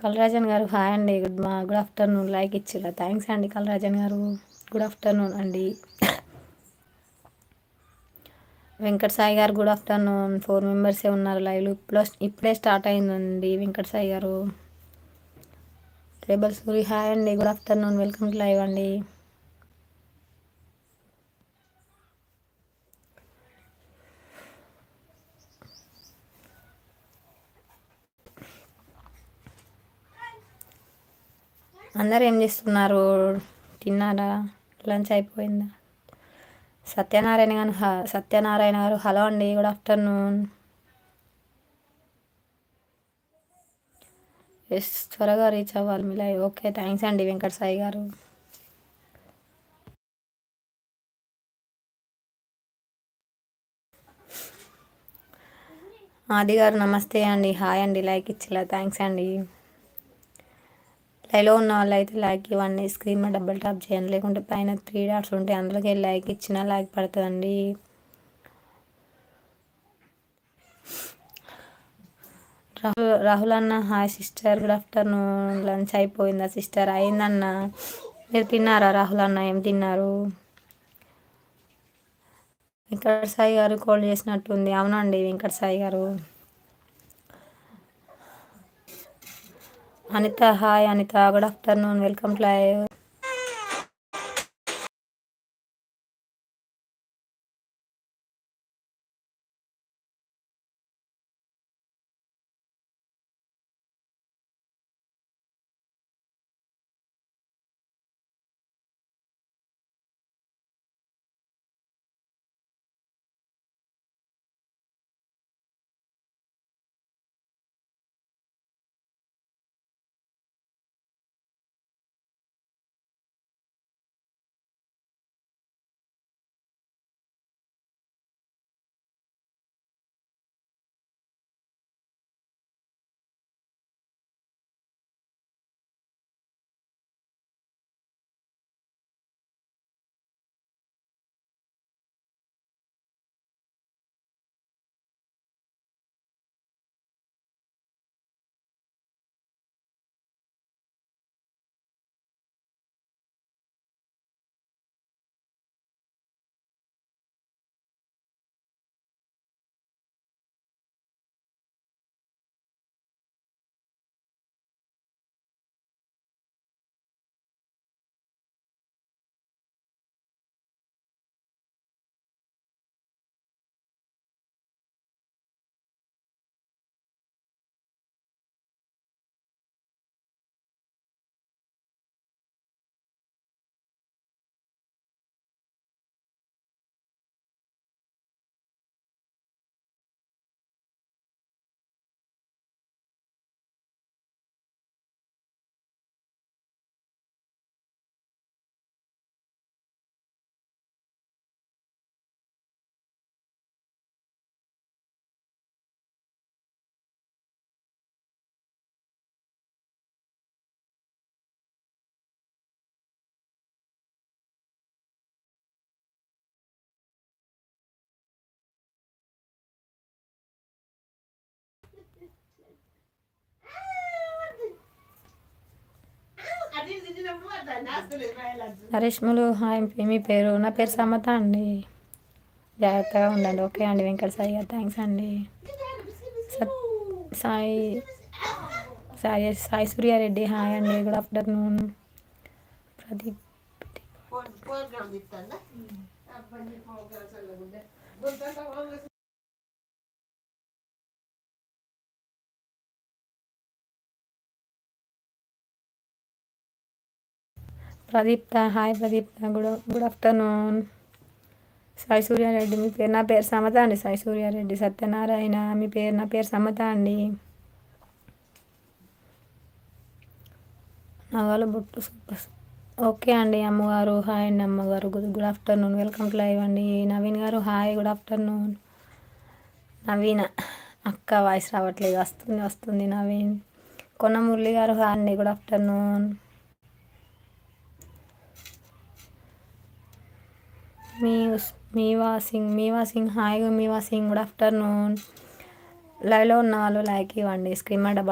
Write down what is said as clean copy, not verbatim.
కలరాజన్ గారు హాయ్ అండి. Good afternoon. Like ఇచ్చిరా, థ్యాంక్స్ అండి కలరాజన్ గారు. గుడ్ ఆఫ్టర్నూన్ అండి. వెంకట సాయి గారు గుడ్ ఆఫ్టర్నూన్. 4 మెంబర్సే ఉన్నారు లైవ్లో. ఇప్పుడే స్టార్ట్ అయిందండి వెంకట సాయి గారు. రేబల్ సూరి హాయ్ అండి. Good afternoon. Welcome to live అండి. అందరు ఏం చేస్తున్నారు? తిన్నారా? లంచ్ అయిపోయిందా? సత్యనారాయణ గారు హలో అండి. Good afternoon. ఎస్, త్వరగా రీచ్ అవ్వాలి మీ లైవ్. ఓకే, థ్యాంక్స్ అండి వెంకట సాయి గారు. ఆది గారు నమస్తే అండి. హాయ్ అండి. లైక్ ఇచ్చిలా, థ్యాంక్స్ అండి. లైవ్లో ఉన్న వాళ్ళు అయితే లైక్ ఇవ్వండి. స్క్రీన్ మీద డబుల్ టాప్ చేయండి, లేకుంటే పైన 3 డాట్స్ ఉంటాయి, అందులోకి లైక్ ఇచ్చినా లైక్ పడుతుందండి. రాహుల్ అన్న hi sister, good afternoon. Lunch అయిపోయిందా సిస్టర్? అయిందన్న. మీరు తిన్నారా రాహుల్ అన్న? ఏం తిన్నారు? వెంకట సాయి గారు కాల్ చేసినట్టుంది. అవునండి వెంకట సాయి గారు. Anitha hi Anitha, good afternoon. Welcome to live. నరేష్ములు హాయ్. మీ పేరు? నా పేరు సమత అండి. జాగ్రత్తగా ఉండండి. ఓకే అండి వెంకట సాయి గారు, థ్యాంక్స్ అండి. సాయి సాయి సాయి సూర్యారెడ్డి హాయ్ అండి. Good afternoon. Pradeep Pradeepta hi Pradeepta, good afternoon. Sai Suryareddy మీ పేరు? నా పేరు సమత అండి. సాయి సూర్యారెడ్డి. సత్యనారాయణ మీ పేరు? నా పేరు సమత అండి. నగలు బొట్టు సూపర్. ఓకే అండి. అమ్మగారు హాయ్ అండి. అమ్మగారు good afternoon. Welcome to live అండి. నవీన్ గారు హాయ్, గుడ్ ఆఫ్టర్నూన్. నవీన్ అక్క వాయిస్ రావట్లేదు. వస్తుంది నవీన్. కొన్న మురళి గారు హాయ్ అండి. Good afternoon. Meeva Singh hi Meeva Singh, good afternoon. లైవ్లో ఉన్న వాళ్ళు లైక్ ఇవ్వండి. స్క్రీన్ మీద